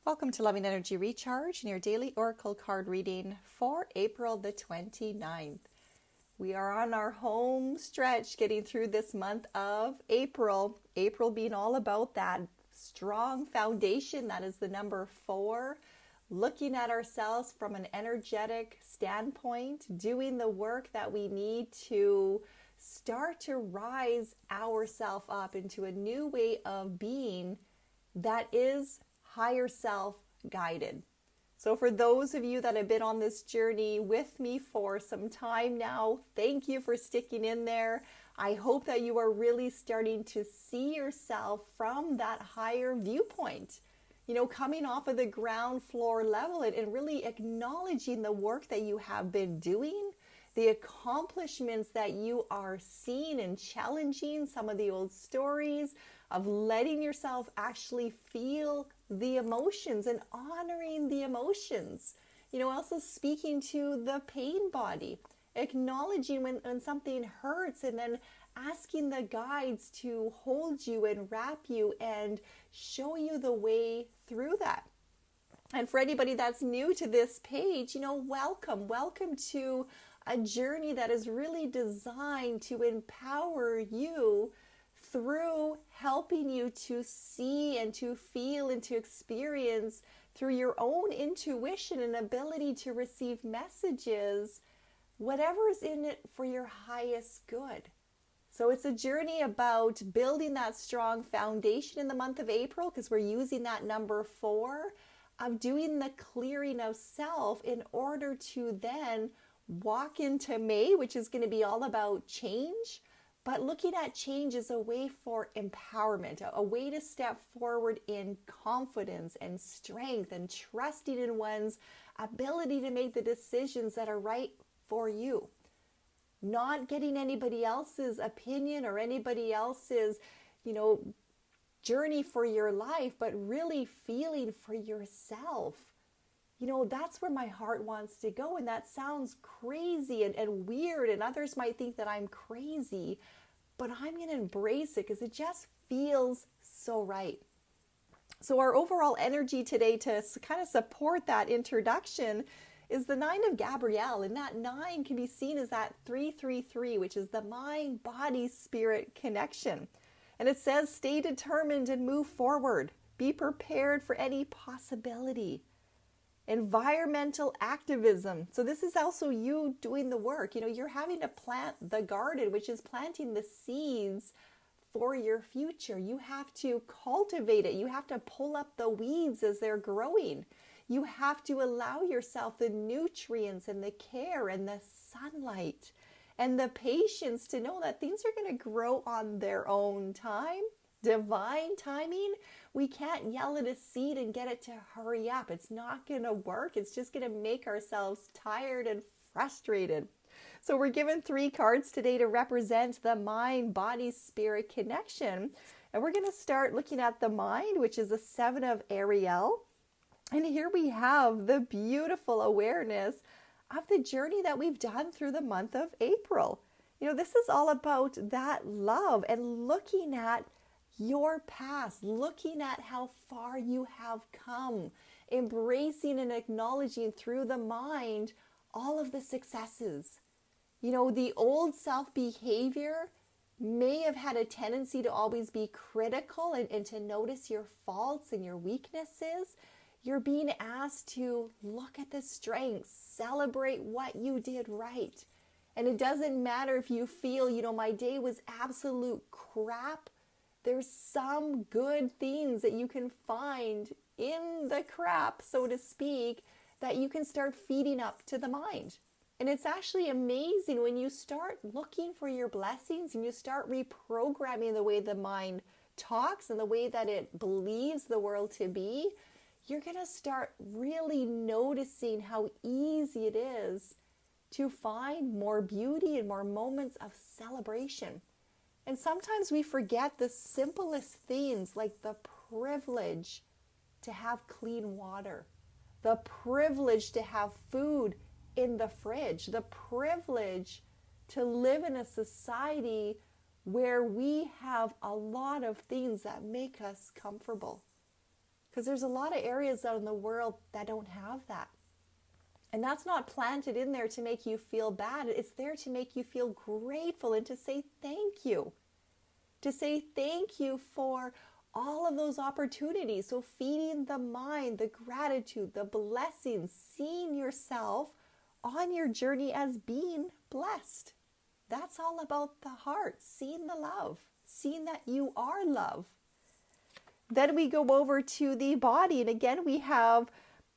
Welcome to Loving Energy Recharge and your daily Oracle card reading for April the 29th. We are on our home stretch getting through this month of April. April being all about that strong foundation, that is the number 4. Looking at ourselves from an energetic standpoint, doing the work that we need to start to rise ourselves up into a new way of being that is higher self guided. So for those of you that have been on this journey with me for some time now, thank you for sticking in there. I hope that you are really starting to see yourself from that higher viewpoint. You know, coming off of the ground floor level and really acknowledging the work that you have been doing, the accomplishments that you are seeing and challenging, some of the old stories of letting yourself actually feel the emotions and honoring the emotions. You know, also speaking to the pain body, acknowledging when something hurts and then asking the guides to hold you and wrap you and show you the way through that. And for anybody that's new to this page, you know, welcome to a journey that is really designed to empower you through helping you to see and to feel and to experience through your own intuition and ability to receive messages, whatever's in it for your highest good. So it's a journey about building that strong foundation in the month of April, because we're using that number 4, of doing the clearing of self in order to then walk into May, which is going to be all about change. But looking at change as a way for empowerment, a way to step forward in confidence and strength and trusting in one's ability to make the decisions that are right for you. Not getting anybody else's opinion or anybody else's, journey for your life, but really feeling for yourself. You know, that's where my heart wants to go. And that sounds crazy and weird. And others might think that I'm crazy. But I'm going to embrace it because it just feels so right. So our overall energy today to kind of support that introduction is the 9 of Gabrielle. And that 9 can be seen as that 333, which is the mind, body, spirit connection. And it says, stay determined and move forward. Be prepared for any possibility. Environmental activism. So this is also you doing the work. You know, you're having to plant the garden, which is planting the seeds for your future. You have to cultivate it. You have to pull up the weeds as they're growing. You have to allow yourself the nutrients and the care and the sunlight and the patience to know that things are going to grow on their own time. Divine timing. We can't yell at a seed and get it to hurry up. It's not going to work. It's just going to make ourselves tired and frustrated. So we're given 3 cards today to represent the mind, body, spirit connection. And we're going to start looking at the mind, which is the 7 of Ariel. And here we have the beautiful awareness of the journey that we've done through the month of April. You know, this is all about that love and looking at your past, looking at how far you have come, embracing and acknowledging through the mind all of the successes. You know, the old self behavior may have had a tendency to always be critical and to notice your faults and your weaknesses. You're being asked to look at the strengths, celebrate what you did right. And it doesn't matter if you feel, my day was absolute crap. There's some good things that you can find in the crap, so to speak, that you can start feeding up to the mind. And it's actually amazing when you start looking for your blessings and you start reprogramming the way the mind talks and the way that it believes the world to be, you're going to start really noticing how easy it is to find more beauty and more moments of celebration. And sometimes we forget the simplest things, like the privilege to have clean water, the privilege to have food in the fridge, the privilege to live in a society where we have a lot of things that make us comfortable. Because there's a lot of areas out in the world that don't have that. And that's not planted in there to make you feel bad. It's there to make you feel grateful and to say thank you. To say thank you for all of those opportunities. So feeding the mind, the gratitude, the blessings, seeing yourself on your journey as being blessed. That's all about the heart, seeing the love, seeing that you are love. Then we go over to the body, and again we have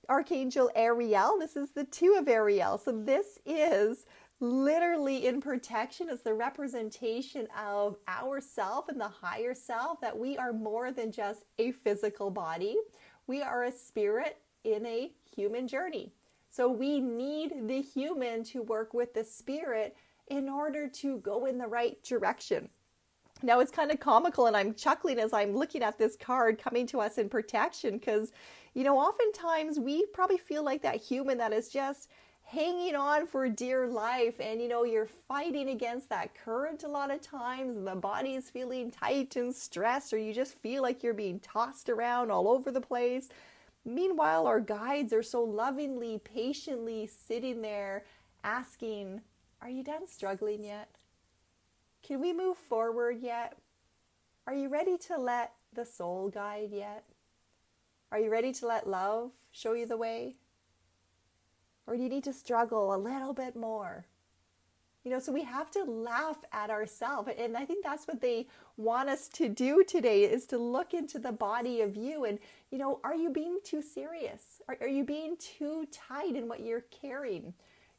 Archangel Ariel. This is the 2 of Ariel. So this is literally in protection. It's the representation of ourself and the higher self, that we are more than just a physical body. We are a spirit in a human journey. So we need the human to work with the spirit in order to go in the right direction. Now it's kind of comical, and I'm chuckling as I'm looking at this card coming to us in protection, because, oftentimes we probably feel like that human that is just hanging on for dear life, and you're fighting against that current a lot of times. The body is feeling tight and stressed, or you just feel like you're being tossed around all over the place. Meanwhile, our guides are so lovingly, patiently sitting there asking, are you done struggling yet? Can we move forward yet? Are you ready to let the soul guide yet? Are you ready to let love show you the way? Or do you need to struggle a little bit more? So we have to laugh at ourselves. And I think that's what they want us to do today, is to look into the body of you. And, are you being too serious? Are you being too tight in what you're carrying?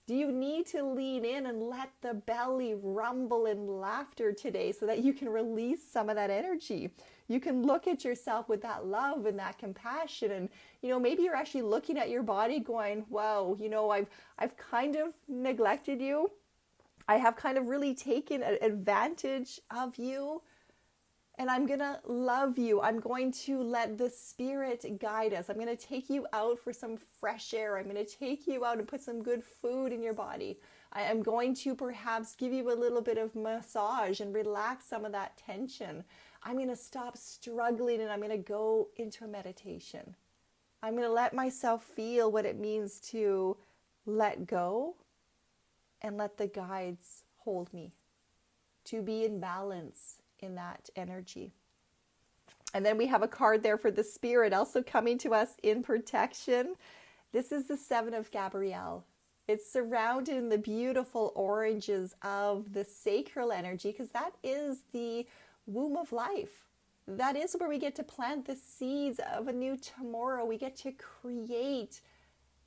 Do you need to lean in and let the belly rumble in laughter today so that you can release some of that energy? You can look at yourself with that love and that compassion. And, maybe you're actually looking at your body going, wow, I've kind of neglected you. I have kind of really taken advantage of you. And I'm going to love you. I'm going to let the spirit guide us. I'm going to take you out for some fresh air. I'm going to take you out and put some good food in your body. I am going to perhaps give you a little bit of massage and relax some of that tension. I'm going to stop struggling, and I'm going to go into a meditation. I'm going to let myself feel what it means to let go and let the guides hold me, to be in balance in that energy. And then we have a card there for the spirit also coming to us in protection. This is the Seven of Gabrielle. It's surrounded in the beautiful oranges of the sacral energy, because that is the womb of life. That is where we get to plant the seeds of a new tomorrow. We get to create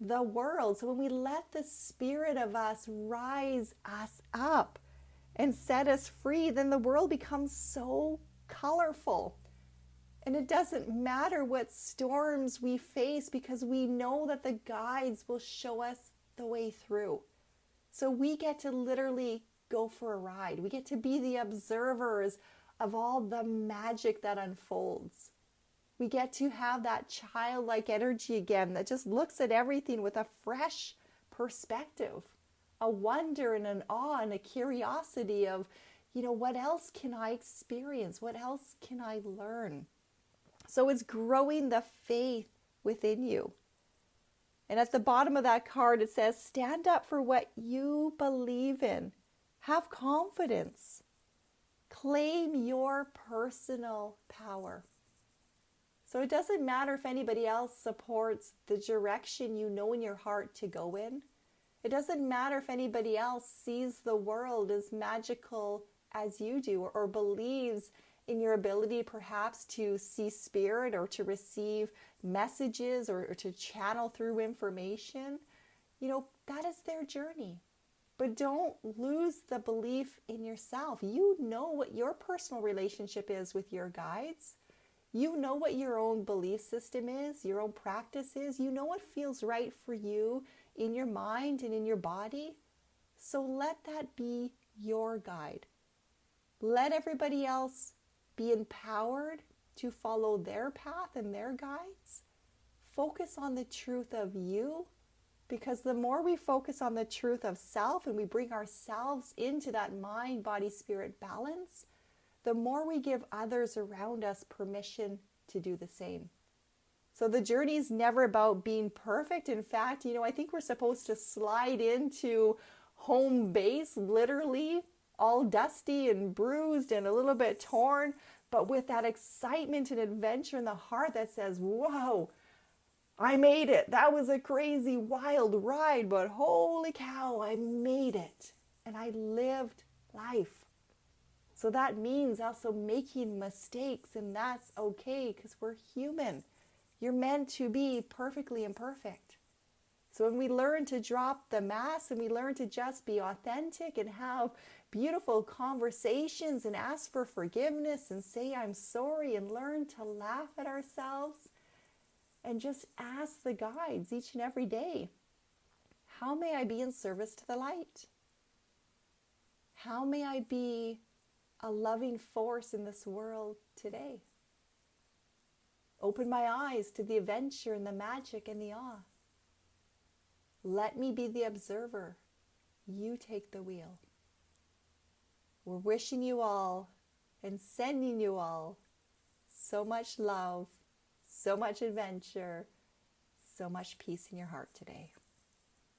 the world. So when we let the spirit of us rise us up and set us free, then the world becomes so colorful. And it doesn't matter what storms we face, because we know that the guides will show us the way through. So we get to literally go for a ride. We get to be the observers of all the magic that unfolds. We get to have that childlike energy again that just looks at everything with a fresh perspective, a wonder and an awe and a curiosity of, what else can I experience? What else can I learn? So it's growing the faith within you. And at the bottom of that card, it says, stand up for what you believe in. Have confidence. Claim your personal power. So it doesn't matter if anybody else supports the direction you know in your heart to go in. It doesn't matter if anybody else sees the world as magical as you do, or believes in your ability perhaps to see spirit, or to receive messages, or to channel through information. That is their journey. But don't lose the belief in yourself. You know what your personal relationship is with your guides. You know what your own belief system is, your own practice is. You know what feels right for you in your mind and in your body. So let that be your guide. Let everybody else be empowered to follow their path and their guides. Focus on the truth of you, because the more we focus on the truth of self and we bring ourselves into that mind, body, spirit balance, the more we give others around us permission to do the same. So the journey is never about being perfect. In fact, I think we're supposed to slide into home base, literally all dusty and bruised and a little bit torn, but with that excitement and adventure in the heart that says, whoa, I made it. That was a crazy, wild ride, but holy cow, I made it. And I lived life. So that means also making mistakes, and that's okay because we're human. You're meant to be perfectly imperfect. So when we learn to drop the mask and we learn to just be authentic and have beautiful conversations and ask for forgiveness and say I'm sorry and learn to laugh at ourselves and just ask the guides each and every day, how may I be in service to the light? How may I be a loving force in this world today? Open my eyes to the adventure and the magic and the awe. Let me be the observer. You take the wheel. We're wishing you all and sending you all so much love, so much adventure, so much peace in your heart today.